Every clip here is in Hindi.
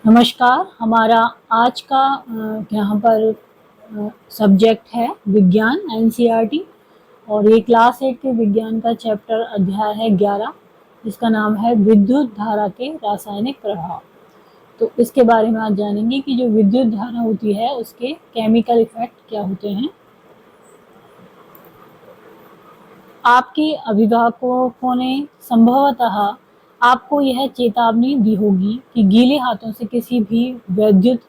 नमस्कार। हमारा आज का यहाँ पर सब्जेक्ट है विज्ञान एनसीईआरटी और ये क्लास 8 के विज्ञान का चैप्टर अध्याय है 11 जिसका नाम है विद्युत धारा के रासायनिक प्रभाव। तो इसके बारे में आज जानेंगे कि जो विद्युत धारा होती है उसके केमिकल इफेक्ट क्या होते हैं। आपके अभिभावकों ने संभवतः आपको यह चेतावनी दी होगी कि गीले हाथों से किसी भी वैद्युत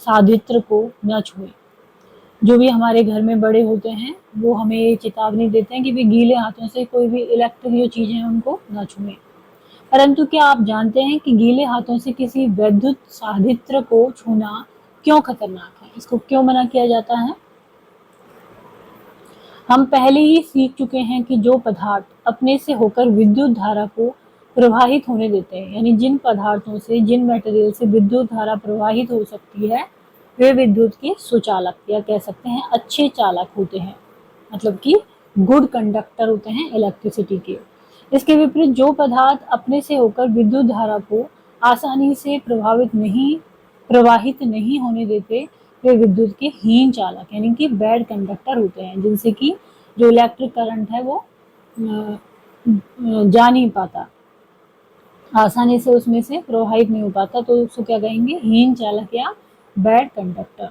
साधित्र को न छुएं। जो भी हमारे घर में बड़े होते हैं वो हमें ये चेतावनी देते हैं कि वे गीले हाथों से कोई भी इलेक्ट्रिक जो चीजें हैं उनको न छुएं। परंतु क्या आप जानते हैं कि गीले हाथों से किसी वैद्युत साधित्र को छूना क्यों खतरनाक है? इसको क्यों मना किया जाता है? हम पहले ही सीख चुके हैं कि जो पदार्थ अपने से होकर विद्युत धारा को प्रवाहित होने देते हैं, यानी जिन पदार्थों से, जिन मटेरियल से विद्युत धारा प्रवाहित हो सकती है, वे विद्युत के सुचालक या कह सकते हैं अच्छे चालक होते हैं, मतलब कि गुड कंडक्टर होते हैं इलेक्ट्रिसिटी के। इसके विपरीत जो पदार्थ अपने से होकर विद्युत धारा को आसानी से प्रवाहित नहीं होने देते, वे विद्युत के हीन चालक यानी कि बैड कंडक्टर होते हैं, जिनसे कि जो इलेक्ट्रिक करंट है वो जा नहीं पाता, आसानी से उसमें से प्रवाहित नहीं हो पाता, तो उसको क्या कहेंगे? हीन चालक या बैड कंडक्टर।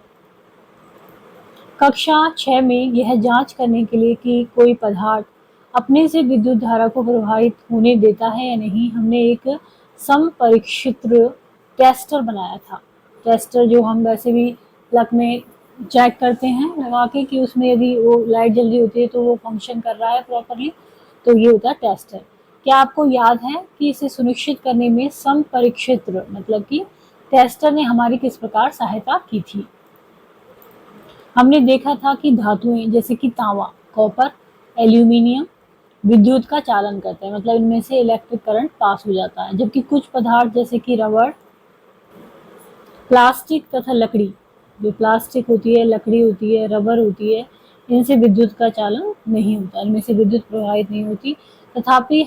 कक्षा 6 में यह जांच करने के लिए कि कोई पदार्थ अपने से विद्युत धारा को प्रवाहित होने देता है या नहीं, हमने एक समपरिक्षित्र टेस्टर बनाया था। टेस्टर जो हम वैसे भी प्लग में चेक करते हैं लगा के कि उसमें यदि वो लाइट जल रही होती है तो वो फंक्शन कर रहा है प्रॉपरली, तो ये होता है टेस्टर। क्या आपको याद है कि इसे सुनिश्चित करने में समपरिक्षित्र मतलब कि टेस्टर ने हमारी किस प्रकार सहायता की थी? हमने देखा था कि धातुएं जैसे कि तांबा, कॉपर, एल्यूमिनियम विद्युत का चालन करते हैं, मतलब इनमें से इलेक्ट्रिक करंट पास हो जाता है, जबकि कुछ पदार्थ जैसे कि रबड़, प्लास्टिक तथा लकड़ी, जो प्लास्टिक होती है, लकड़ी होती है, रबर होती है, इनसे विद्युत का चालन नहीं होता, इनमें से विद्युत प्रवाहित नहीं होती। तथापि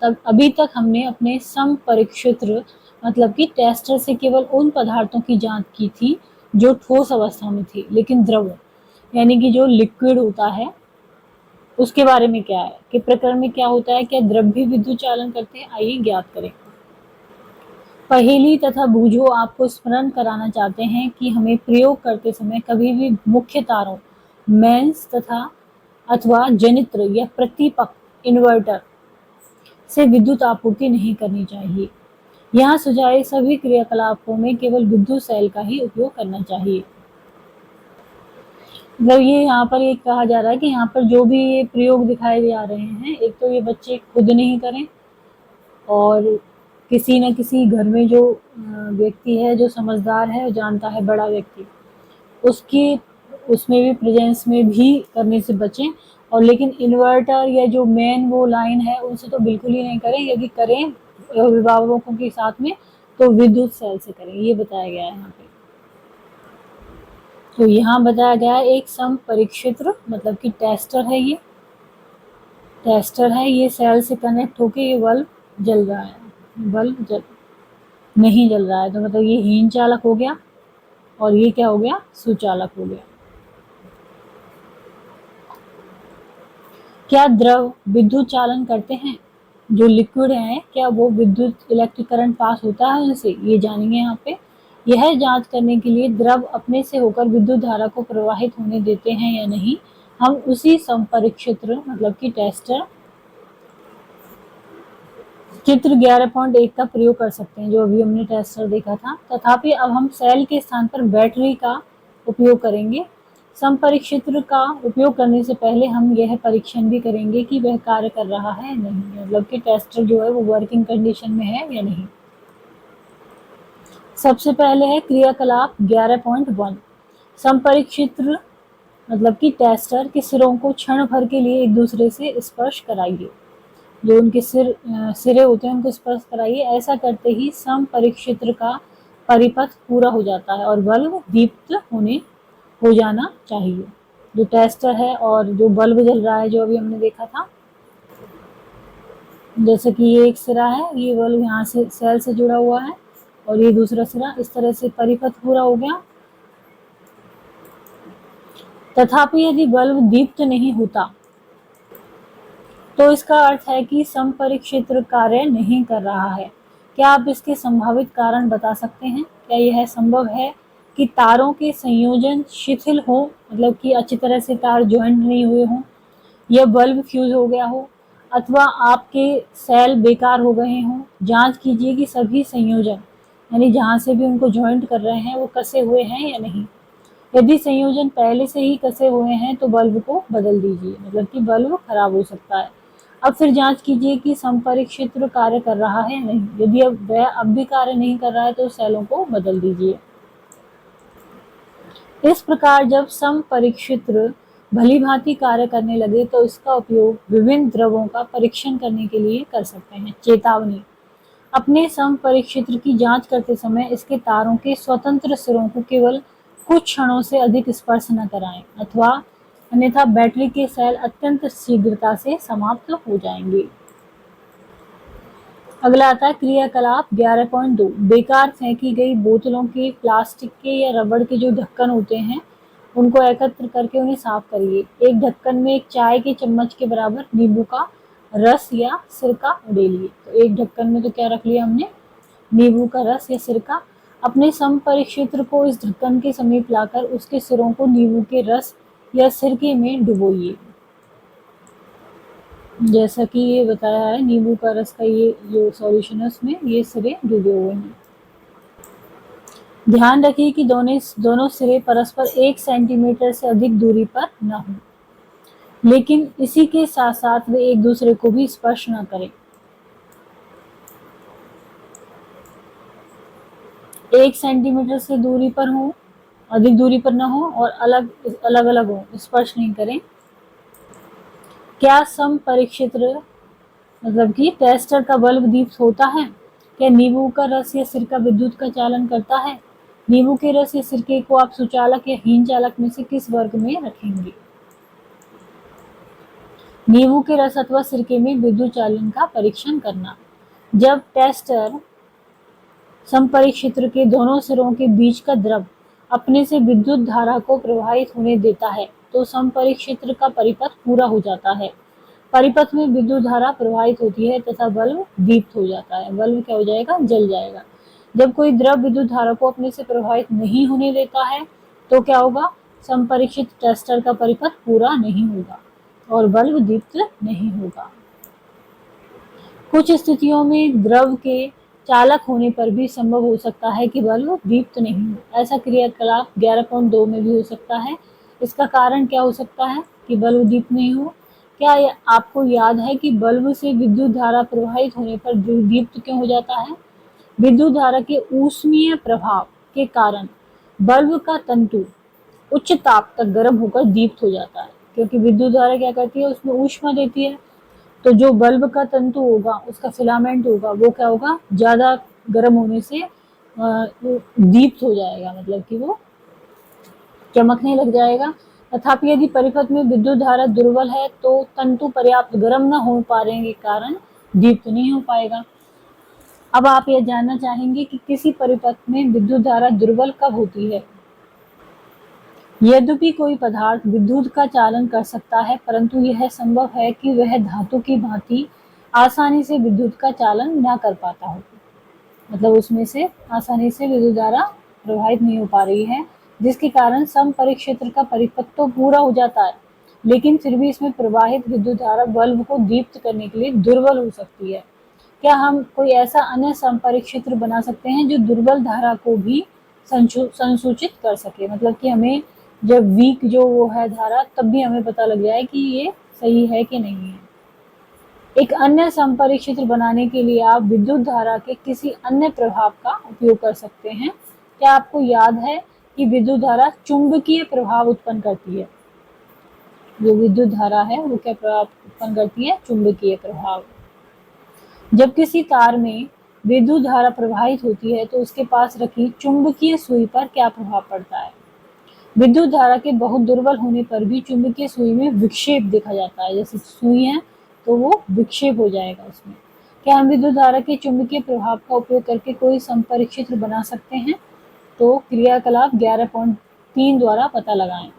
अभी तक हमने अपने समपरिक्षित्र मतलब कि टेस्टर से केवल उन पदार्थों की जांच की थी जो ठोस अवस्था में थी, लेकिन द्रव यानी कि जो लिक्विड होता है उसके बारे में क्या है कि प्रकरण में क्या होता है, क्या द्रव भी विद्युत चालन करते हैं? आइए ज्ञात करें। पहेली तथा बूझो आपको स्मरण कराना चाहते हैं कि हमें प्रयोग करते समय कभी भी मुख्य तारों, मेंस तथा अथवा जनित्र या प्रतिपक इन्वर्टर से विद्युत आपूर्ति नहीं करनी चाहिए। यहाँ सुझाए सभी क्रियाकलापों में केवल विद्युत सेल का ही उपयोग करना चाहिए। मतलब ये यहाँ पर ये कहा जा रहा है कि यहाँ पर जो भी ये प्रयोग दिखाए जा रहे हैं, एक तो ये बच्चे खुद नहीं करें और किसी न किसी घर में जो व्यक्ति है, जो समझदार है, जानता है, बड़ा व्यक्ति, उसकी उसमें भी प्रेजेंस में भी करने से बचें। और लेकिन इन्वर्टर या जो मेन वो लाइन है उनसे तो बिल्कुल ही नहीं करें, यदि करें अभिभावकों के साथ में तो विद्युत सेल से करें, ये बताया गया है यहाँ पे। तो यहाँ बताया गया है एक समपरिक्षित्र मतलब कि टेस्टर है, ये टेस्टर है, ये सेल से कनेक्ट होके ये बल्ब जल रहा है, नहीं जल रहा है, तो मतलब ये हीन चालक हो गया और ये क्या हो गया? सुचालक हो गया। क्या द्रव विद्युत चालन करते हैं? जो लिक्विड है क्या वो विद्युत इलेक्ट्रिक करंट पास होता है उनसे? ये जानेंगे यहाँ पे। यह जांच करने के लिए द्रव अपने से होकर विद्युत धारा को प्रवाहित होने देते हैं या नहीं, हम उसी संपरिक्षित्र मतलब कि टेस्टर चित्र 11.1 का प्रयोग कर सकते हैं, जो अभी हमने टेस्टर देखा था। तथापि अब हम सेल के स्थान पर बैटरी का उपयोग करेंगे। संपरिक्षित्र का उपयोग करने से पहले हम यह परीक्षण भी करेंगे कि वह कार्य कर रहा है या नहीं, मतलब कि टेस्टर जो है वो वर्किंग कंडीशन में है या नहीं। सबसे पहले है क्रियाकलाप 11.1। संपरिक्षित्र मतलब कि टेस्टर के सिरों को क्षण भर के लिए एक दूसरे से स्पर्श कराइए, जो उनके सिरे होते हैं उनको स्पर्श कराइए। ऐसा करते ही समपरिक्षित्र का परिपथ पूरा हो जाता है और बल्ब दीप्त हो जाना चाहिए। जो टेस्टर है और जो बल्ब जल रहा है, जो अभी हमने देखा था, जैसे कि ये एक सिरा है, ये बल्ब यहाँ से सेल से जुड़ा हुआ है और ये दूसरा सिरा, इस तरह से परिपथ पूरा हो गया। तथापि यदि बल्ब दीप्त नहीं होता तो इसका अर्थ है कि संपरिक्षित्र कार्य नहीं कर रहा है। क्या आप इसके संभावित कारण बता सकते हैं? क्या यह संभव है कि तारों के संयोजन शिथिल हो, मतलब कि अच्छी तरह से तार ज्वाइंट नहीं हुए हों, या बल्ब फ्यूज हो गया हो, अथवा आपके सेल बेकार हो गए हों? जांच कीजिए कि सभी संयोजन, यानी जहां से भी उनको ज्वाइंट कर रहे हैं, वो कसे हुए हैं या नहीं। यदि संयोजन पहले से ही कसे हुए हैं तो बल्ब को बदल दीजिए, मतलब कि बल्ब खराब हो सकता है। अब फिर जांच कीजिए कि संपरिक्षित्र कार्य कर रहा है या नहीं। यदि वह अब भी कार्य नहीं कर रहा है तो सेलों को बदल दीजिए। इस प्रकार जब संपरिक्षित्र भली भांति कार्य करने लगे तो इसका उपयोग विभिन्न द्रवों का परीक्षण करने के लिए कर सकते हैं। चेतावनी: अपने संपरिक्षित्र की जांच करते समय इसके तारों के स्वतंत्र सिरों को केवल कुछ क्षणों से अधिक स्पर्श न कराएं, अथवा अन्यथा बैटरी के सेल अत्यंत शीघ्रता से समाप्त हो जाएंगे। अगला आता है क्रियाकलाप 11.2। बेकार फेंकी गई बोतलों के, प्लास्टिक के या रबड़ के जो ढक्कन होते हैं उनको एकत्र करके उन्हें साफ करिए। एक ढक्कन में एक चाय के चम्मच के बराबर नींबू का रस या सिरका उड़ेलिए। तो एक ढक्कन में तो क्या रख लिया हमने? नींबू का रस या सिरका। अपने संपरिक्षित्र को इस ढक्कन के समीप लाकर उसके सिरों को नींबू के रस या सिरके में डुबोइए। जैसा कि ये बताया है, नींबू का रस का ये जो सॉल्यूशन है उसमें ये सिरे डूबे हुए हैं। ध्यान रखिए कि दोनों सिरे परस्पर 1 सेंटीमीटर से अधिक दूरी पर न हो, लेकिन इसी के साथ साथ वे एक दूसरे को भी स्पर्श न करें। 1 सेंटीमीटर से दूरी पर हो, अधिक दूरी पर न हो, और अलग अलग हो, स्पर्श नहीं करें। क्या संपरिक्षित्र मतलब कि टेस्टर का बल्ब दीप्त होता है? क्या नींबू का रस या सिरका विद्युत का चालन करता है? नींबू के रस या सिरके को आप सुचालक या हीन चालक में से किस वर्ग में रखेंगे? नींबू के रस अथवा सिरके में विद्युत चालन का परीक्षण करना। जब टेस्टर संपरिक्षित्र के दोनों सिरों के बीच का द्रव अपने से विद्युत धारा को प्रवाहित होने देता है तो संपरिक्षित्र का परिपथ पूरा हो जाता है। परिपथ में विद्युत धारा प्रवाहित होती है तथा बल्ब दीप्त हो जाता है। बल्ब क्या हो जाएगा? जल जाएगा। जब कोई द्रव विद्युत धारा को अपने से प्रवाहित नहीं होने देता है तो क्या होगा? संपरीक्षित टेस्टर का परिपथ पूरा नहीं होगा और बल्ब दीप्त नहीं होगा। कुछ स्थितियों में द्रव के चालक होने पर भी संभव हो सकता है कि बल्ब दीप्त नहीं हो। ऐसा क्रियाकलाप 11.2 में भी हो सकता है। इसका कारण क्या हो सकता है कि बल्ब दीप्त नहीं हो? क्या आपको याद है कि बल्ब से विद्युत धारा प्रवाहित होने पर दीप्त क्यों हो जाता है? विद्युत धारा के ऊष्मीय प्रभाव के कारण बल्ब का तंतु उच्च ताप तक गर्म होकर दीप्त हो जाता है, क्योंकि विद्युत धारा क्या करती है? उसमें ऊष्मा देती है। तो जो बल्ब का तंतु होगा, उसका फिलामेंट होगा, वो क्या होगा? ज्यादा गर्म होने से दीप्त हो जाएगा, मतलब कि वो चमकने लग जाएगा। तथापि यदि परिपथ में विद्युत धारा दुर्बल है तो तंतु पर्याप्त गर्म न हो पाने के कारण दीप्त नहीं हो पाएगा। अब आप यह जानना चाहेंगे कि किसी परिपथ में विद्युत धारा दुर्बल कब होती है। यद्यपि कोई पदार्थ विद्युत का चालन कर सकता है, परंतु यह संभव है कि वह धातु की भांति आसानी से विद्युत का चालन न कर पाता हो, मतलब उसमें से आसानी से विद्युत धारा प्रवाहित नहीं हो पा रही है, जिसके कारण संपरिक्षित्र का परिपथ तो पूरा हो जाता है, लेकिन फिर भी इसमें प्रवाहित विद्युत धारा बल्ब को दीप्त करने के लिए दुर्बल हो सकती है। क्या हम कोई ऐसा अन्य संपरिक्षित्र बना सकते हैं जो दुर्बल धारा को भी संसूचित कर सके, मतलब कि हमें जब वीक जो वो है धारा, तब भी हमें पता लग जाए कि ये सही है कि नहीं है। एक अन्य संपरिक्षित्र बनाने के लिए आप विद्युत धारा के किसी अन्य प्रभाव का उपयोग कर सकते हैं। क्या आपको याद है कि विद्युत धारा चुंबकीय प्रभाव उत्पन्न करती है? जो विद्युत धारा है वो क्या प्रभाव उत्पन्न करती है? चुंबकीय प्रभाव। जब किसी तार में विद्युत धारा प्रवाहित होती है तो उसके पास रखी चुंबकीय सुई पर क्या प्रभाव पड़ता है? विद्युत धारा के बहुत दुर्बल होने पर भी चुंबकीय सुई में विक्षेप देखा जाता है। जैसे सुई है तो वो विक्षेप हो जाएगा उसमें। क्या हम विद्युत धारा के चुंबकीय प्रभाव का उपयोग करके कोई संपरिक्षित्र बना सकते हैं? तो क्रियाकलाप 11.3 द्वारा पता लगाएं।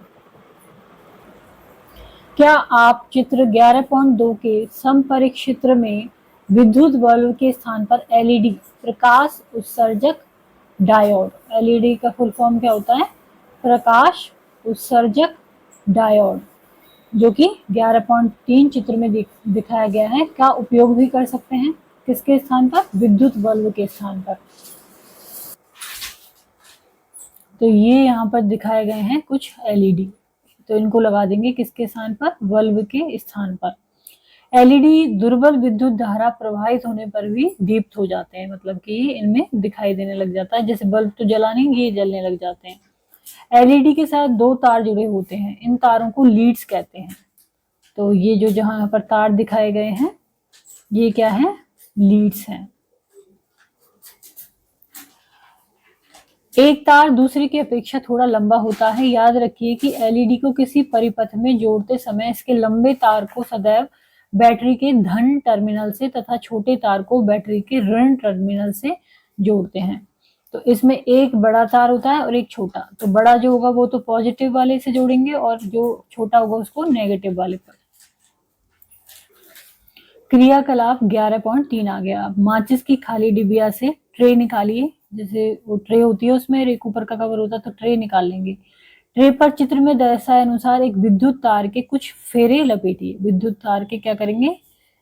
क्या आप चित्र 11.2 के संपरिक्षित्र में विद्युत बल्ब के स्थान पर एलईडी प्रकाश उत्सर्जक डायोड, एलईडी का फुल फॉर्म क्या होता है? प्रकाश उत्सर्जक डायोड, जो कि 11.3 चित्र में दिखाया गया है, का उपयोग भी कर सकते हैं। किसके स्थान पर? विद्युत बल्ब के स्थान पर। तो ये यहाँ पर दिखाए गए हैं कुछ एलईडी, तो इनको लगा देंगे किसके स्थान पर? बल्ब के स्थान पर। एलईडी दुर्बल विद्युत धारा प्रवाहित होने पर भी दीप्त हो जाते हैं, मतलब कि इनमें दिखाई देने लग जाता है। जैसे बल्ब तो जला नहीं, ये जलने लग जाते हैं। एलईडी के साथ 2 तार जुड़े होते हैं, इन तारों को लीड्स कहते हैं। तो ये जो जहां पर तार दिखाए गए हैं, ये क्या है? लीड्स हैं। एक तार दूसरे की अपेक्षा थोड़ा लंबा होता है। याद रखिए कि एलईडी को किसी परिपथ में जोड़ते समय इसके लंबे तार को सदैव बैटरी के धन टर्मिनल से तथा छोटे तार को बैटरी के ऋण टर्मिनल से जोड़ते हैं। तो इसमें एक बड़ा तार होता है और एक छोटा। तो बड़ा जो होगा वो तो पॉजिटिव वाले से जोड़ेंगे और जो छोटा होगा उसको नेगेटिव वाले पर। क्रियाकलाप 11.3 आ गया। माचिस की खाली डिबिया से ट्रे निकालिए। जैसे वो ट्रे होती है, उसमें एक ऊपर का कवर होता है, तो ट्रे निकाल लेंगे। ट्रे पर चित्र में दर्शाए अनुसार एक विद्युत तार के कुछ फेरे लपेटिए। विद्युत तार के क्या करेंगे?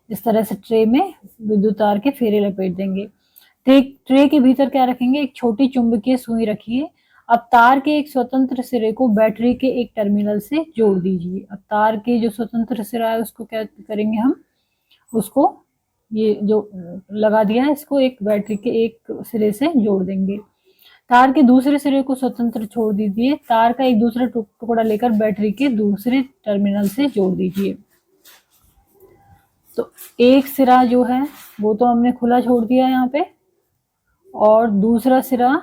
इस तरह से ट्रे में विद्युत तार के फेरे लपेट देंगे। ट्रे के भीतर क्या रखेंगे? एक छोटी चुंबकीय सुई रखिए। अब तार के एक स्वतंत्र सिरे को बैटरी के एक टर्मिनल से जोड़ दीजिए। अब तार के जो स्वतंत्र सिरा है उसको क्या करेंगे हम? उसको ये जो लगा दिया है, इसको एक बैटरी के एक सिरे से जोड़ देंगे। तार के दूसरे सिरे को स्वतंत्र छोड़ दीजिए। तार का एक दूसरा टुकड़ा लेकर बैटरी के दूसरे टर्मिनल से जोड़ दीजिए। तो एक सिरा जो है वो तो हमने खुला छोड़ दिया यहाँ पे, और दूसरा सिरा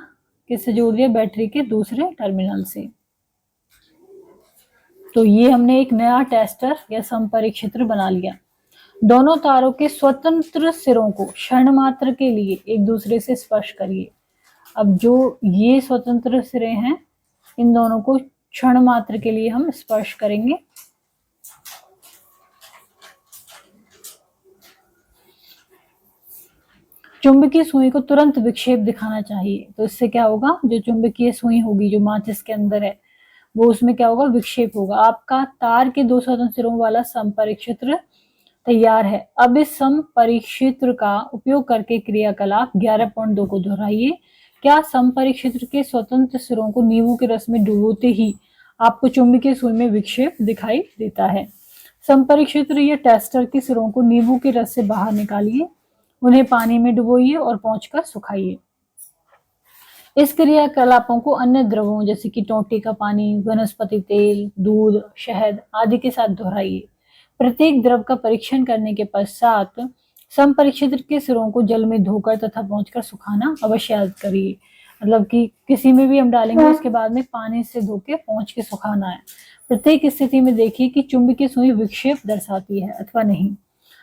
किससे जोड़ दिया? बैटरी के दूसरे टर्मिनल से। तो ये हमने एक नया टेस्टर या संपरिक्षित्र बना लिया। दोनों तारों के स्वतंत्र सिरों को क्षण मात्र के लिए एक दूसरे से स्पर्श करिए। अब जो ये स्वतंत्र सिरे हैं, इन दोनों को क्षण मात्र के लिए हम स्पर्श करेंगे। चुंबकीय सुई को तुरंत विक्षेप दिखाना चाहिए। तो इससे क्या होगा? जो चुंबकीय सुई होगी जो माचिस के अंदर है, वो उसमें क्या होगा? विक्षेप होगा। आपका तार के 2 स्वतंत्र सिरों वाला संपरिक्षित्र तैयार है। अब इस संपरिक्षित्र का उपयोग करके क्रियाकलाप 11.2 को दोहराइए। क्या संपरिक्षित्र के स्वतंत्र सिरों को नींबू के रस में डुबोते ही आपको चुंबकीय सुई में विक्षेप दिखाई देता है? संपरिक्षित्र या टेस्टर के सिरों को नींबू के रस से बाहर निकालिए, उन्हें पानी में डुबोइए और पोंछकर सुखाइए। इस क्रियाकलापों को अन्य द्रवों जैसे कि टोंटी का पानी, वनस्पति तेल, दूध, शहद आदि के साथ दोहराइए। प्रत्येक द्रव का परीक्षण करने के पश्चात संपरिक्षित्र के सिरों को जल में धोकर तथा पोंछकर सुखाना अवश्य याद करिए। मतलब कि किसी में भी हम डालेंगे, उसके बाद में पानी से धो के पोंछ के सुखाना है। प्रत्येक स्थिति में देखिए कि चुंबकीय सुई विक्षेप दर्शाती है अथवा नहीं।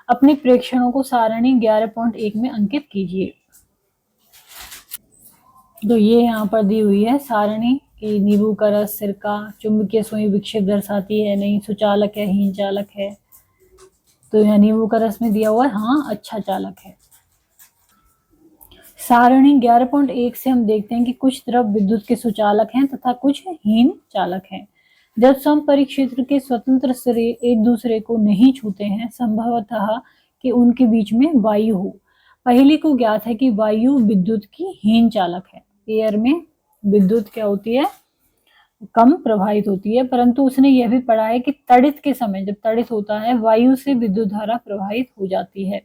अपने प्रेक्षणों को सारणी 11.1 में अंकित कीजिए। तो ये यहाँ पर दी हुई है सारणी कि नींबू का रस, सिरका, चुंबकीय सुई विक्षेप दर्शाती है नहीं, सुचालक है, हीन चालक है। तो यहाँ नींबू का रस में दिया हुआ है हाँ अच्छा चालक है। सारणी 11.1 से हम देखते हैं कि कुछ द्रव विद्युत के सुचालक हैं तथा कुछ हीन चालक हैं। जब संपरिक्षित्र के स्वतंत्र सिरे एक दूसरे को नहीं छूते हैं, संभवतः कि उनके बीच में वायु हो। पहले को ज्ञात है कि वायु विद्युत की हीन चालक है। एयर में विद्युत क्या होती है? कम प्रभावित होती है, परंतु उसने यह भी पढ़ा है कि तड़ित के समय, जब तड़ित होता है, वायु से विद्युत धारा प्रभावित हो जाती है।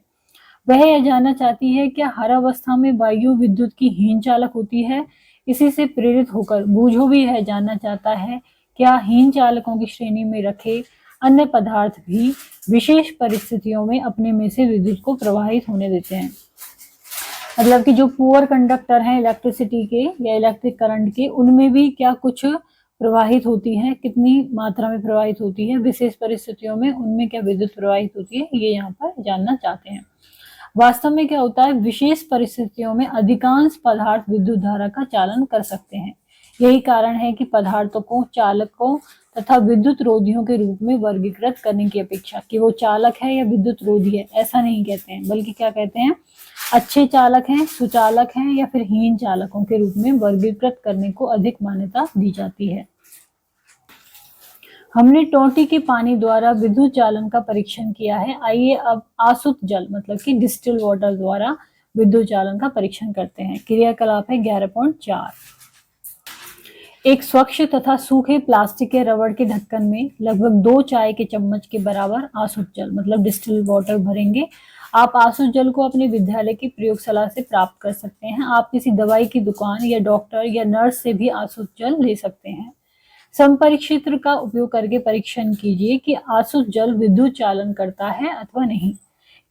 वह यह जानना चाहती है क्या हर अवस्था में वायु विद्युत की हीन चालक होती है। इसी से प्रेरित होकर बूझो भी यह जानना चाहता है क्या हीन चालकों की श्रेणी में रखे अन्य पदार्थ भी विशेष परिस्थितियों में अपने में से विद्युत को प्रवाहित होने देते हैं। मतलब कि जो पुअर कंडक्टर हैं इलेक्ट्रिसिटी के या इलेक्ट्रिक करंट के, उनमें भी क्या कुछ प्रवाहित होती है, कितनी मात्रा में प्रवाहित होती है, विशेष परिस्थितियों में उनमें क्या विद्युत प्रवाहित होती है, ये यहाँ पर जानना चाहते हैं। वास्तव में क्या होता है, विशेष परिस्थितियों में अधिकांश पदार्थ विद्युत धारा का चालन कर सकते हैं। यही कारण है कि पदार्थों को चालकों तथा विद्युत रोधियों के रूप में वर्गीकृत करने की अपेक्षा, कि वो चालक है या विद्युत रोधी है ऐसा नहीं कहते हैं, बल्कि क्या कहते हैं, अच्छे चालक हैं, सुचालक हैं या फिर हीन चालकों के रूप में वर्गीकृत करने को अधिक मान्यता दी जाती है। हमने टोंटी के पानी द्वारा विद्युत चालन का परीक्षण किया है। आइए अब आसुत जल मतलब कि डिस्टिल वाटर द्वारा विद्युत चालन का परीक्षण करते हैं। क्रियाकलाप है 11.4। एक स्वच्छ तथा सूखे प्लास्टिक या रबड़ के ढक्कन में लगभग 2 चाय के चम्मच के बराबर आसुत जल मतलब डिस्टिल वाटर भरेंगे। आप आसुत जल को अपने विद्यालय की प्रयोगशाला से प्राप्त कर सकते हैं। आप किसी दवाई की दुकान या डॉक्टर या नर्स से भी आसुत जल ले सकते हैं। संपरीक्षित्र का उपयोग करके परीक्षण कीजिए कि आसुत जल विद्युत चालन करता है अथवा नहीं।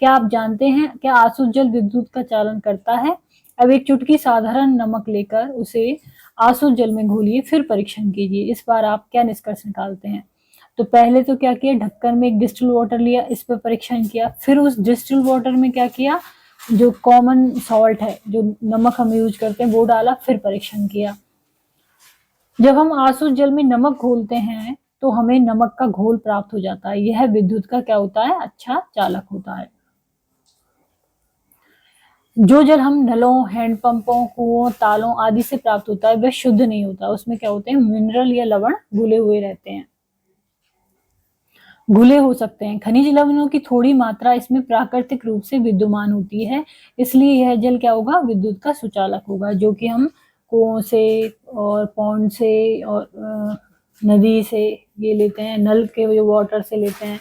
क्या आप जानते हैं क्या आसुत जल विद्युत का चालन करता है? अब एक चुटकी साधारण नमक लेकर उसे आसुत जल में घोलिए, फिर परीक्षण कीजिए। इस बार आप क्या निष्कर्ष निकालते हैं? तो पहले तो क्या किया, ढक्कन में एक डिस्टिल वाटर लिया, इस पर परीक्षण किया, फिर उस डिस्टिल वाटर में क्या किया, जो कॉमन सॉल्ट है, जो नमक हम यूज करते हैं वो डाला, फिर परीक्षण किया। जब हम आसुत जल में नमक घोलते हैं तो हमें नमक का घोल प्राप्त हो जाता है। यह विद्युत का क्या होता है, अच्छा चालक होता है। जो जल हम नलों, हैंडपंपों, कुओं, तालों आदि से प्राप्त होता है वह शुद्ध नहीं होता। उसमें क्या होते हैं, मिनरल या लवण घुले हुए रहते हैं, घुले हो सकते हैं। खनिज लवणों की थोड़ी मात्रा इसमें प्राकृतिक रूप से विद्यमान होती है, इसलिए यह जल क्या होगा, विद्युत का सुचालक होगा, जो कि हम कुओं से और पौंड से और नदी से ये लेते हैं, नल के जो वाटर से लेते हैं।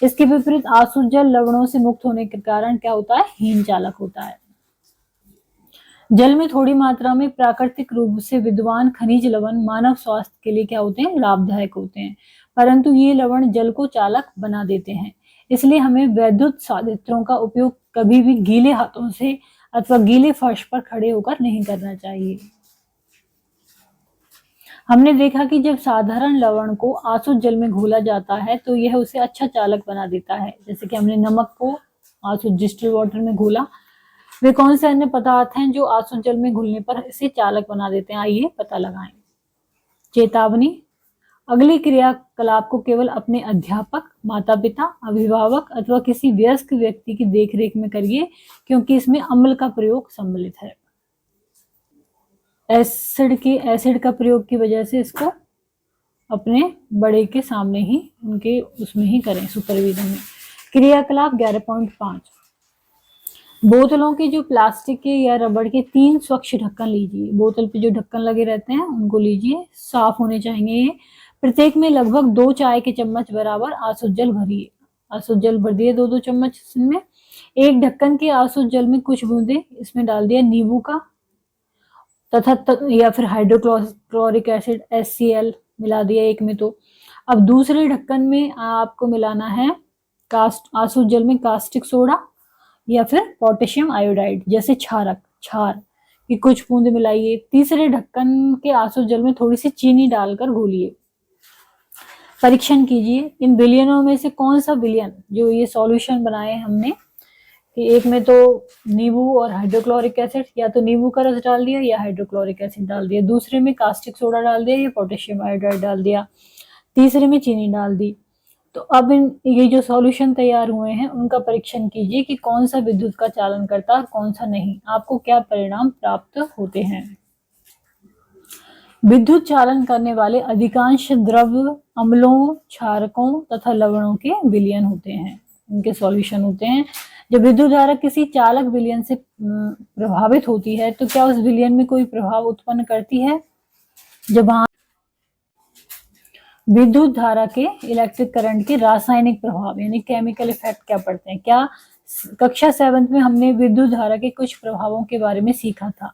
इसके विपरीत आसुत जल लवणों से मुक्त होने के कारण क्या होता है, हीन चालक होता है। जल में थोड़ी मात्रा में प्राकृतिक रूप से विद्यमान खनिज लवण मानव स्वास्थ्य के लिए क्या होते हैं, लाभदायक होते हैं, परंतु ये लवण जल को चालक बना देते हैं। इसलिए हमें वैद्युत साधित्रों का उपयोग कभी भी गीले हाथों से अथवा गीले फर्श पर खड़े होकर नहीं करना चाहिए। हमने देखा कि जब साधारण लवण को आसुत जल में घोला जाता है तो यह उसे अच्छा चालक बना देता है। जैसे कि हमने नमक को आसुत डिस्टिल वाटर में घोला, वे कौन से अन्य पदार्थ हैं जो आसुत जल में घुलने पर इसे चालक बना देते हैं, आइए पता लगाएं। चेतावनी, अगले क्रियाकलाप को केवल अपने अध्यापक, माता पिता, अभिभावक अथवा किसी वयस्क व्यक्ति की देखरेख में करिए, क्योंकि इसमें अम्ल का प्रयोग सम्मिलित है। एसिड का प्रयोग की वजह से इसको अपने बड़े के सामने ही, उनके उसमें ही करें, सुपरविजन में। क्रियाकलाप 11.5। बोतलों के जो प्लास्टिक के या रबड़ के 3 स्वच्छ ढक्कन लीजिए। बोतल पे जो ढक्कन लगे रहते हैं उनको लीजिए, साफ होने चाहिए ये। प्रत्येक में लगभग 2 चाय के चम्मच बराबर आसुत जल भरिए। आसुत जल भर दिए 2-2 चम्मच इसमें। एक ढक्कन के आसुत जल में कुछ बूंदे इसमें डाल दिया नींबू का तथा या फिर हाइड्रोक्लोरिक एसिड HCl मिला दिया एक में। तो अब दूसरे ढक्कन में आपको मिलाना है आसुत जल में कास्टिक सोडा या फिर पोटेशियम आयोडाइड जैसे छार की कुछ बूंदे मिलाइए। तीसरे ढक्कन के आसुत जल में थोड़ी सी चीनी डालकर घोलिए। परीक्षण कीजिए इन विलयनों में से कौन सा विलयन, जो ये सॉल्यूशन बनाए हमने कि एक में तो नींबू और हाइड्रोक्लोरिक एसिड, या तो नींबू का रस डाल दिया या हाइड्रोक्लोरिक एसिड डाल दिया, दूसरे में कास्टिक सोडा डाल दिया या पोटेशियम आयोडाइड डाल दिया, तीसरे में चीनी डाल दी। तो अब ये जो सॉल्यूशन तैयार हुए हैं उनका परीक्षण कीजिए कि कौन सा विद्युत का चालन करता है और कौन सा नहीं। आपको क्या परिणाम प्राप्त होते हैं। विद्युत चालन करने वाले अधिकांश द्रव अम्लों, क्षारकों तथा लवणों के विलयन होते हैं, उनके सॉल्यूशन होते हैं। जब विद्युत धारा किसी चालक विलयन से प्रभावित होती है तो क्या उस विलयन में कोई प्रभाव उत्पन्न करती है? जब विद्युत धारा के इलेक्ट्रिक करंट के रासायनिक प्रभाव यानी केमिकल इफेक्ट क्या पड़ते हैं। क्या कक्षा 7 में हमने विद्युत धारा के कुछ प्रभावों के बारे में सीखा था?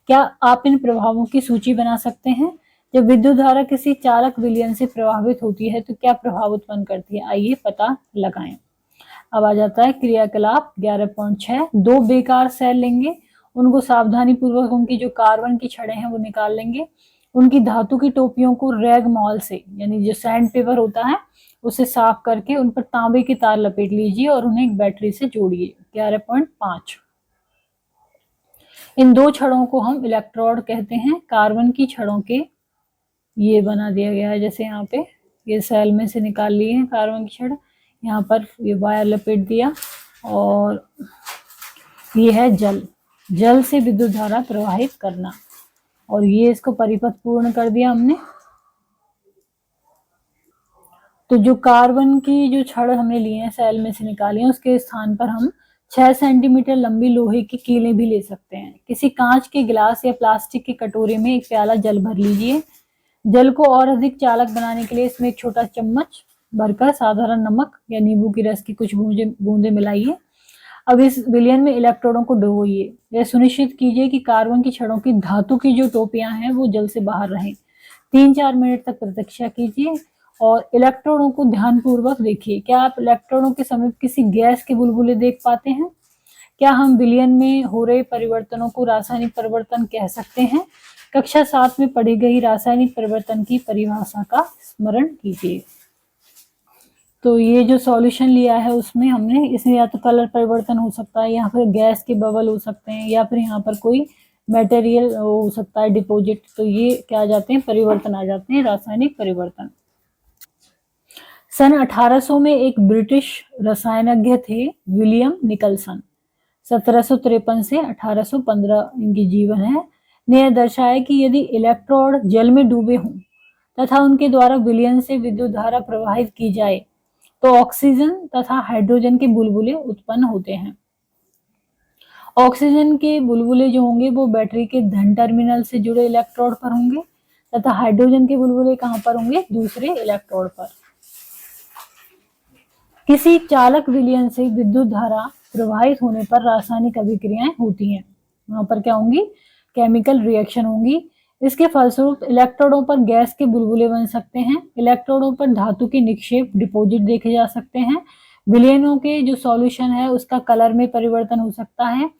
क्या आप इन प्रभावों की सूची बना सकते हैं? जब विद्युत धारा किसी चालक विलयन से प्रभावित होती है तो क्या प्रभाव उत्पन्न करती है, आइए पता लगाएं। अब आ जाता है क्रियाकलाप 11.6। 2 बेकार सेल लेंगे, उनको सावधानी पूर्वक उनकी जो कार्बन की छड़ें हैं वो निकाल लेंगे उनकी धातु की टोपियों को रैग मॉल से, यानी जो सैंड पेपर होता है उसे साफ करके उन पर तांबे की तार लपेट लीजिए और उन्हें एक बैटरी से जोड़िए। 11.5 इन दो छड़ों को हम इलेक्ट्रोड कहते हैं। कार्बन की छड़ों के ये बना दिया गया है, जैसे यहाँ पे ये सेल में से निकाल लिए हैं कार्बन की छड़, यहाँ पर ये वायर लपेट दिया और ये है जल, जल से विद्युत धारा प्रवाहित करना, और ये इसको परिपथ पूर्ण कर दिया हमने। तो जो कार्बन की जो छड़ हमने लिए हैं सेल में से निकाली है, उसके स्थान पर हम 6 सेंटीमीटर लंबी लोहे की कीलें भी ले सकते हैं। किसी कांच के गिलास या प्लास्टिक के कटोरे में एक प्याला जल भर लीजिए। जल को और अधिक चालक बनाने के लिए इसमें एक छोटा चम्मच भरकर साधारण नमक या नींबू की रस की कुछ बूंदे मिलाइए। अब इस विलयन में इलेक्ट्रोडों को डुबोइए। यह सुनिश्चित कीजिए कि कार्बन की छड़ों की धातु की जो टोपियां हैं वो जल से बाहर रहें। 3-4 मिनट तक प्रतीक्षा कीजिए और इलेक्ट्रोडों को ध्यानपूर्वक देखिए। क्या आप इलेक्ट्रोडों के समीप किसी गैस के बुलबुले देख पाते हैं? क्या हम विलयन में हो रहे परिवर्तनों को रासायनिक परिवर्तन कह सकते हैं? कक्षा 7 में पढ़ी गई रासायनिक परिवर्तन की परिभाषा का स्मरण कीजिए। तो ये जो सॉल्यूशन लिया है उसमें हमने, इसमें या तो कलर परिवर्तन हो सकता है, यहाँ पर गैस के बबल हो सकते हैं, या फिर यहाँ पर कोई मटेरियल हो सकता है डिपॉजिट। तो ये क्या आ जाते हैं, परिवर्तन आ जाते हैं, रासायनिक परिवर्तन। सन 1800 में एक ब्रिटिश रसायनज्ञ थे विलियम निकलसन, 1753 से 1815 इनकी जीवन है, ने यह दर्शाया कि यदि इलेक्ट्रोड जल में डूबे हों तथा उनके द्वारा विलयन से विद्युत धारा प्रवाहित की जाए तो ऑक्सीजन तथा हाइड्रोजन के बुलबुले उत्पन्न होते हैं। ऑक्सीजन के बुलबुले जो होंगे वो बैटरी के धन टर्मिनल से जुड़े इलेक्ट्रोड पर होंगे तथा हाइड्रोजन के बुलबुले कहां पर होंगे, दूसरे इलेक्ट्रोड पर। किसी चालक विलयन से विद्युत धारा प्रवाहित होने पर रासायनिक अभिक्रियाएं होती हैं। वहां पर क्या होंगी, केमिकल रिएक्शन होंगी। इसके फलस्वरूप इलेक्ट्रोडों पर गैस के बुलबुले बन सकते हैं। इलेक्ट्रोडों पर धातु के निक्षेप डिपॉजिट देखे जा सकते हैं। विलयनों के जो सॉल्यूशन है उसका कलर में परिवर्तन हो सकता है।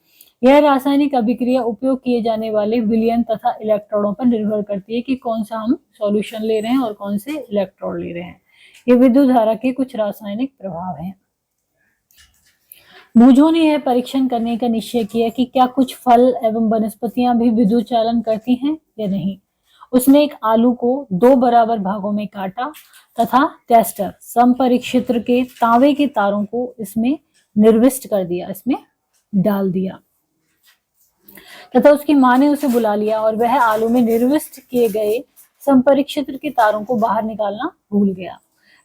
यह रासायनिक अभिक्रिया उपयोग किए जाने वाले विलयन तथा इलेक्ट्रोडों पर निर्भर करती है कि कौन सा हम सॉल्यूशन ले रहे हैं और कौन से इलेक्ट्रोड ले रहे हैं। ये विद्युत धारा के कुछ रासायनिक प्रभाव हैं। बूझों ने यह परीक्षण करने का निश्चय किया कि क्या कुछ फल एवं वनस्पतियां भी विद्युत चालन करती हैं या नहीं। उसने एक आलू को 2 बराबर भागों में काटा तथा टेस्टर समपरिक्षेत्र के तांबे के तारों को इसमें निर्विष्ट कर दिया, इसमें डाल दिया तथा उसकी मां ने उसे बुला लिया और वह आलू में निर्विष्ट किए गए समपरिक्षेत्र के तारों को बाहर निकालना भूल गया।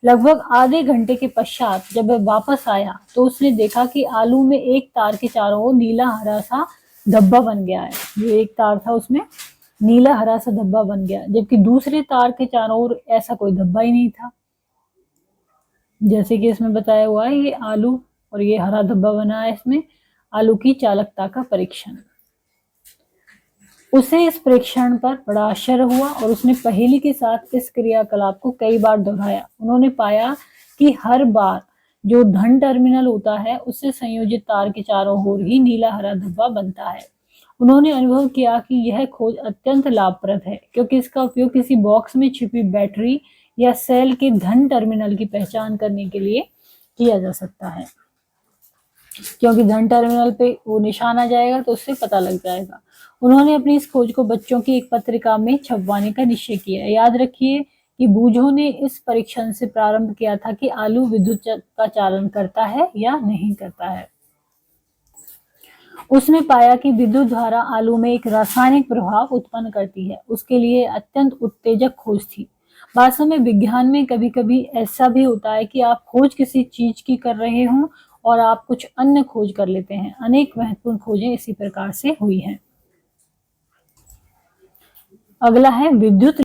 लगभग आधे घंटे के पश्चात जब वह वापस आया तो उसने देखा कि आलू में एक तार के चारों ओर नीला हरा सा धब्बा बन गया है। जो एक तार था उसमें नीला हरा सा धब्बा बन गया, जबकि दूसरे तार के चारों ओर ऐसा कोई धब्बा ही नहीं था। जैसे कि इसमें बताया हुआ है, ये आलू और ये हरा धब्बा बना है, इसमें आलू की चालकता का परीक्षण। उसे इस परीक्षण पर बड़ा आश्चर्य हुआ और उसने पहेली के साथ इस क्रियाकलाप को कई बार दोहराया। उन्होंने पाया कि हर बार जो धन टर्मिनल होता है उससे संयोजित तार के चारों ओर ही नीला हरा धब्बा बनता है। उन्होंने अनुभव किया कि यह खोज अत्यंत लाभप्रद है क्योंकि इसका उपयोग किसी बॉक्स में छिपी बैटरी या सेल के धन टर्मिनल की पहचान करने के लिए किया जा सकता है, क्योंकि धन टर्मिनल पे वो निशान आ जाएगा तो उससे पता लग जाएगा। उन्होंने अपनी इस खोज को बच्चों की एक पत्रिका में छपवाने का निश्चय किया। याद रखिए कि बूझों ने इस परीक्षण से प्रारंभ किया था कि आलू विद्युत का चालन करता है या नहीं करता है। उसने पाया कि विद्युत धारा आलू में एक रासायनिक प्रभाव उत्पन्न करती है। उसके लिए अत्यंत उत्तेजक खोज थी। वास्तव में विज्ञान में कभी कभी ऐसा भी होता है कि आप खोज किसी चीज की कर रहे हों और आप कुछ अन्य खोज कर लेते हैं। अनेक महत्वपूर्ण खोजें इसी प्रकार से हुई हैं। अगला है विद्युत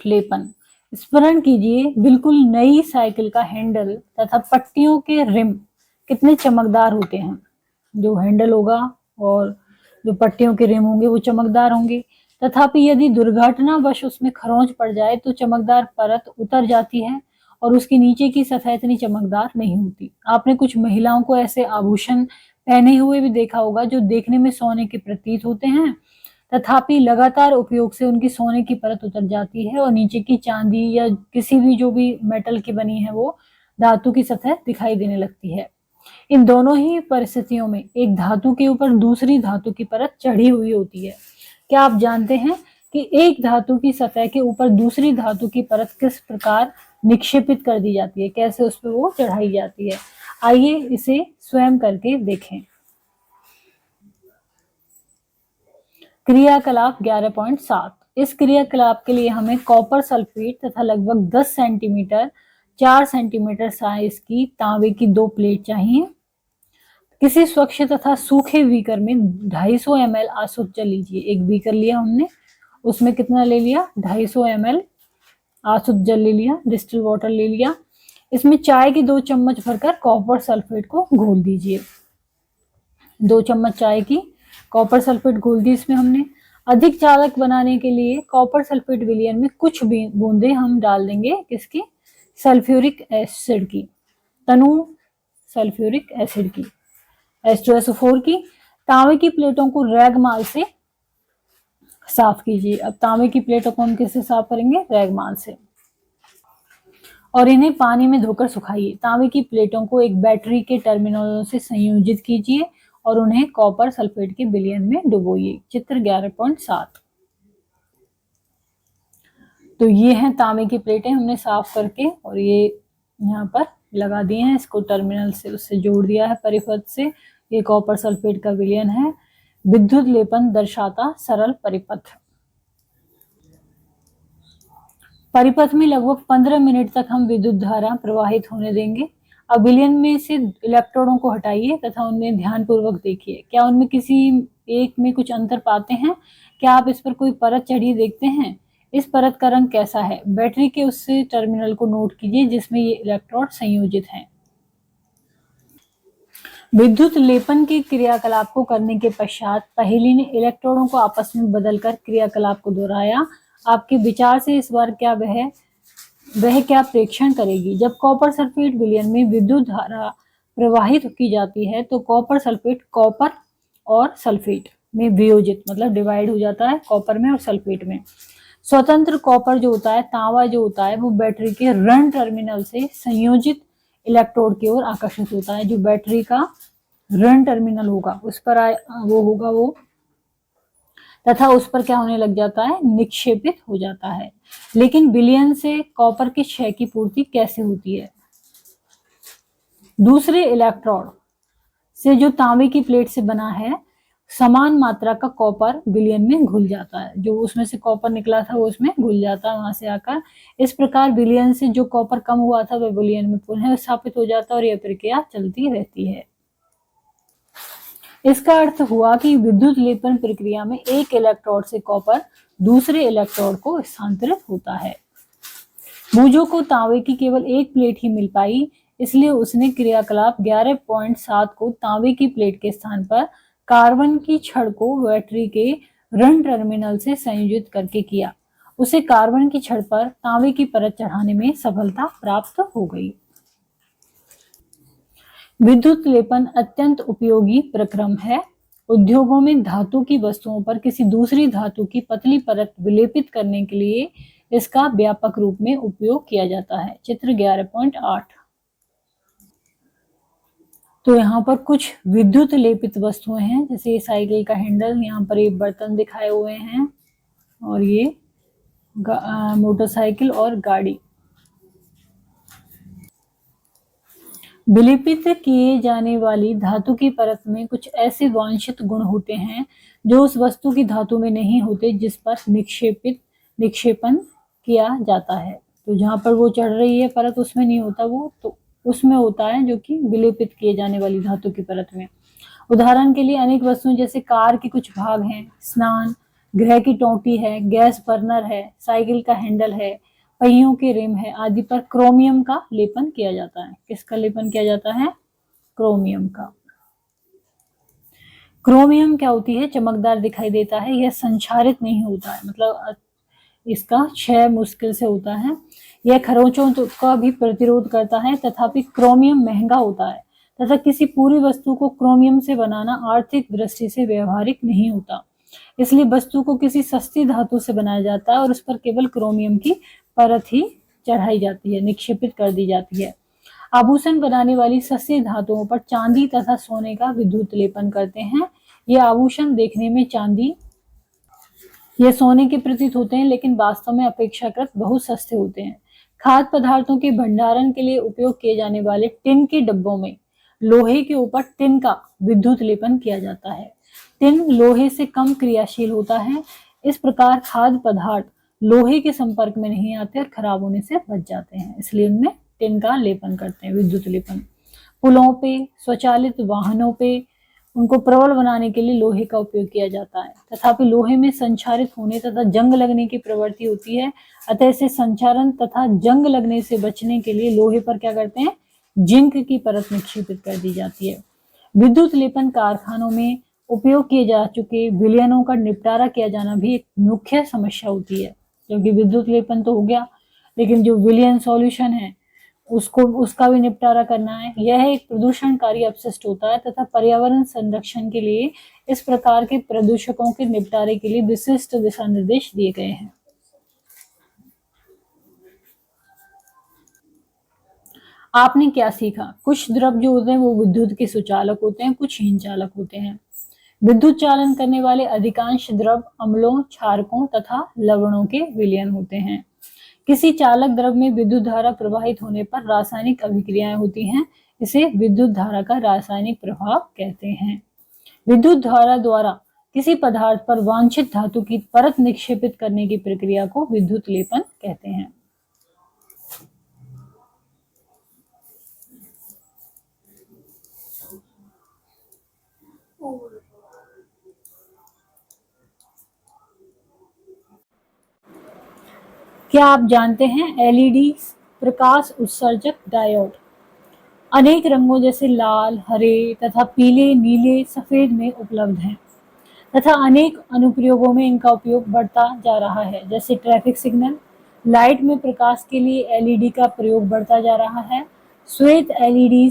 लेपन। स्मरण कीजिए, बिल्कुल नई साइकिल का हैंडल तथा पट्टियों के रिम कितने चमकदार होते हैं। जो हैंडल होगा और जो पट्टियों के रिम होंगे वो चमकदार होंगे, तथापि यदि दुर्घटनावश उसमें खरोंच पड़ जाए तो चमकदार परत उतर जाती है और उसके नीचे की सतह इतनी चमकदार नहीं होती। आपने कुछ महिलाओं को ऐसे आभूषण पहने हुए भी देखा होगा जो देखने में सोने के प्रतीत होते हैं, तथापि लगातार उपयोग से उनकी सोने की परत उतर जाती है और नीचे की चांदी या किसी भी जो भी मेटल की बनी है वो धातु की सतह दिखाई देने लगती है। इन दोनों ही परिस्थितियों में एक धातु के ऊपर दूसरी धातु की परत चढ़ी हुई होती है। क्या आप जानते हैं कि एक धातु की सतह के ऊपर दूसरी धातु की परत किस प्रकार निक्षेपित कर दी जाती है, कैसे उस पर वो चढ़ाई जाती है? आइए इसे स्वयं करके देखें। क्रियाकलाप 11.7। इस क्रियाकलाप के लिए हमें कॉपर सल्फेट तथा लगभग 10 सेंटीमीटर 4 सेंटीमीटर साइज की तांबे की 2 प्लेट चाहिए। किसी स्वच्छ तथा सूखे बीकर में 250 ml आसुत जल लीजिए। एक बीकर लिया हमने, उसमें कितना ले लिया? 250 ml आसुत जल ले लिया, डिस्टिल वाटर ले लिया। इसमें चाय की 2 चम्मच भरकर कॉपर सल्फेट को घोल दीजिए। 2 चम्मच चाय की कॉपर सल्फेट घोल दी इसमें हमने। अधिक चालक बनाने के लिए कॉपर सल्फेट विलयन में कुछ बूंदे हम डाल देंगे किसकी? सल्फ्यूरिक एसिड की, तनु सल्फ्यूरिक एसिड की, H2SO4 की। तांबे की प्लेटों को रैगमाल से साफ कीजिए। अब तांबे की प्लेटों को हम किससे साफ करेंगे? रैगमाल से। और इन्हें पानी में धोकर सुखाइए। तांबे की प्लेटों को एक बैटरी के टर्मिनलों से संयोजित कीजिए और उन्हें कॉपर सल्फेट के विलयन में डुबोइए। चित्र 11.7। तो ये हैं तांबे की प्लेटें हमने साफ करके और ये यहाँ पर लगा दिए हैं। इसको टर्मिनल से उससे जोड़ दिया है परिपथ से। ये कॉपर सल्फेट का विलयन है। विद्युत लेपन दर्शाता सरल परिपथ। परिपथ में लगभग 15 मिनट तक हम विद्युत धारा प्रवाहित होने देंगे। अब विलयन में से इलेक्ट्रोडों को हटाइए तथा उनमें ध्यानपूर्वक देखिए। क्या उनमें किसी एक में कुछ अंतर पाते हैं? क्या आप इस पर कोई परत चढ़ी देखते हैं? इस परत का रंग कैसा है? बैटरी के उस टर्मिनल को नोट कीजिए जिसमें ये इलेक्ट्रोड संयोजित हैं। विद्युत लेपन के क्रियाकलाप को करने के पश्चात पहेली ने इलेक्ट्रोडों को आपस में बदलकर क्रियाकलाप को दोहराया। आपके विचार से इस बार क्या वह क्या प्रेक्षण करेगी? जब कॉपर सल्फेट विलयन में विद्युत धारा प्रवाहित की जाती है तो कॉपर सल्फेट कॉपर और सल्फेट में वियोजित मतलब डिवाइड हो जाता है, कॉपर में और सल्फेट में। स्वतंत्र कॉपर जो होता है, तांबा जो होता है, वो बैटरी के ऋण टर्मिनल से संयोजित इलेक्ट्रोड की ओर आकर्षित होता है। जो बैटरी का ऋण टर्मिनल होगा उस पर वो होगा वो, तथा उस पर क्या होने लग जाता है? निक्षेपित हो जाता है। लेकिन विलयन से कॉपर के क्षय की पूर्ति कैसे होती है? दूसरे इलेक्ट्रोड से जो तांबे की प्लेट से बना है, समान मात्रा का कॉपर विलयन में घुल जाता है। जो उसमें से कॉपर निकला था वो उसमें घुल जाता है वहां से आकर। इस प्रकार विलयन से जो कॉपर कम हुआ था वह विलयन में पुनः स्थापित हो जाता है और यह प्रक्रिया चलती रहती है। इसका अर्थ हुआ कि विद्युत लेपन प्रक्रिया में एक इलेक्ट्रोड से कॉपर दूसरे इलेक्ट्रोड को स्थानांतरित होता है। मूजो को तांबे की केवल एक प्लेट ही मिल पाई, इसलिए उसने क्रियाकलाप 11.7 को तांबे की प्लेट के स्थान पर कार्बन की छड़ को बैटरी के ऋण टर्मिनल से संयोजित करके किया। उसे कार्बन की छड़ पर तांबे की परत चढ़ाने में सफलता प्राप्त हो गई। विद्युत लेपन अत्यंत उपयोगी प्रक्रम है। उद्योगों में धातु की वस्तुओं पर किसी दूसरी धातु की पतली परत विलेपित करने के लिए इसका व्यापक रूप में उपयोग किया जाता है। चित्र 11.8। तो यहाँ पर कुछ विद्युत लेपित वस्तुएं हैं, जैसे ये साइकिल का हैंडल, यहाँ पर ये बर्तन दिखाए हुए हैं और ये मोटरसाइकिल और गाड़ी। विलेपित किए जाने वाली धातु की परत में कुछ ऐसे वांछित गुण होते हैं जो उस वस्तु की धातु में नहीं होते जिस पर निक्षेपण किया जाता है। तो जहाँ पर वो चढ़ रही है परत उसमें नहीं होता वो, तो उसमें होता है जो कि विलेपित किए जाने वाली धातु की परत में। उदाहरण के लिए अनेक वस्तुएं जैसे कार के कुछ भाग हैं, स्नान गृह की टोंटी है, गैस बर्नर है, साइकिल का हैंडल है, पहियों के रिम है आदि पर क्रोमियम का लेपन किया जाता है। किसका लेपन किया जाता है? क्रोमियम का। क्रोमियम क्या होती है? चमकदार दिखाई देता है, यह संक्षारित नहीं होता है, मतलब इसका क्षय मुश्किल से होता है। यह खरोंचों का भी प्रतिरोध करता है, तथापि क्रोमियम महंगा होता है तथा किसी पूरी वस्तु को क्रोमियम से बनाना आर्थिक दृष्टि से व्यवहारिक नहीं होता। इसलिए वस्तु को किसी सस्ती धातु से बनाया जाता है और उस पर केवल क्रोमियम की परत ही चढ़ाई जाती है, निक्षेपित कर दी जाती है। आभूषण बनाने वाली सस्ती धातुओं पर चांदी तथा सोने का विद्युत लेपन करते हैं। ये आभूषण देखने में चांदी ये सोने के प्रतीत होते हैं, लेकिन वास्तव में अपेक्षाकृत बहुत सस्ते होते हैं। खाद्य पदार्थों के भंडारण के लिए उपयोग किए जाने वाले टिन के डब्बों में लोहे के ऊपर टिन का विद्युत लेपन किया जाता है। टिन लोहे से कम क्रियाशील होता है। इस प्रकार खाद्य पदार्थ लोहे के संपर्क में नहीं आते और खराब होने से बच जाते हैं, इसलिए उनमें टिन का लेपन करते हैं, विद्युत लेपन। पुलों पे, स्वचालित वाहनों पे उनको प्रबल बनाने के लिए लोहे का उपयोग किया जाता है। तथापि लोहे में संक्षारित होने तथा जंग लगने की प्रवृत्ति होती है, अतः इसे संक्षारण तथा जंग लगने से बचने के लिए लोहे पर क्या करते हैं, जिंक की परत निक्षेपित कर दी जाती है। विद्युत लेपन कारखानों में उपयोग किए जा चुके विलयनों का निपटारा किया जाना भी एक मुख्य समस्या होती है, क्योंकि विद्युत लेपन तो हो गया, लेकिन जो विलयन सॉल्यूशन है उसका भी निपटारा करना है। यह एक प्रदूषणकारी अपशिष्ट होता है तथा पर्यावरण संरक्षण के लिए इस प्रकार के प्रदूषकों के निपटारे के लिए विशिष्ट दिशा निर्देश दिए गए हैं। आपने क्या सीखा? कुछ द्रव जो होते हैं वो विद्युत के सुचालक होते हैं, कुछ हीन चालक होते हैं। विद्युत चालन करने वाले अधिकांश द्रव अम्लों, क्षारकों तथा लवणों के विलयन होते हैं। किसी चालक द्रव में विद्युत धारा प्रवाहित होने पर रासायनिक अभिक्रियाएं होती हैं, इसे विद्युत धारा का रासायनिक प्रभाव कहते हैं। विद्युत धारा द्वारा किसी पदार्थ पर वांछित धातु की परत निक्षेपित करने की प्रक्रिया को विद्युत लेपन कहते हैं। क्या आप जानते हैं एलईडी प्रकाश उत्सर्जक डायोड अनेक रंगों जैसे लाल, हरे तथा पीले, नीले, सफेद में उपलब्ध हैं तथा अनेक अनुप्रयोगों में इनका उपयोग बढ़ता जा रहा है, जैसे ट्रैफिक सिग्नल, लाइट में प्रकाश के लिए एलईडी का प्रयोग बढ़ता जा रहा है। श्वेत एलईडी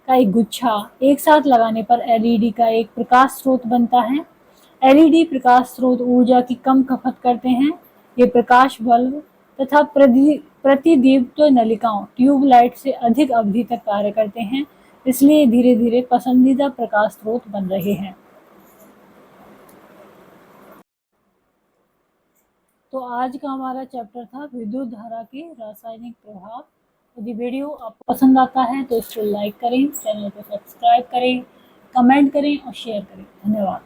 का एक गुच्छा एक साथ लगाने पर एलईडी का एक प्रकाश स्रोत बनता है। एलईडी प्रकाश स्रोत ऊर्जा की कम खपत करते हैं। ये प्रकाश बल्ब तथा प्रतिदीप्त नलिकाओं, ट्यूबलाइट से अधिक अवधि तक कार्य करते हैं, इसलिए धीरे धीरे पसंदीदा प्रकाश स्रोत बन रहे हैं। तो आज का हमारा चैप्टर था विद्युत धारा के रासायनिक प्रभाव। यदि वीडियो आपको पसंद आता है तो इसको लाइक करें, चैनल को सब्सक्राइब करें, कमेंट करें और शेयर करें। धन्यवाद।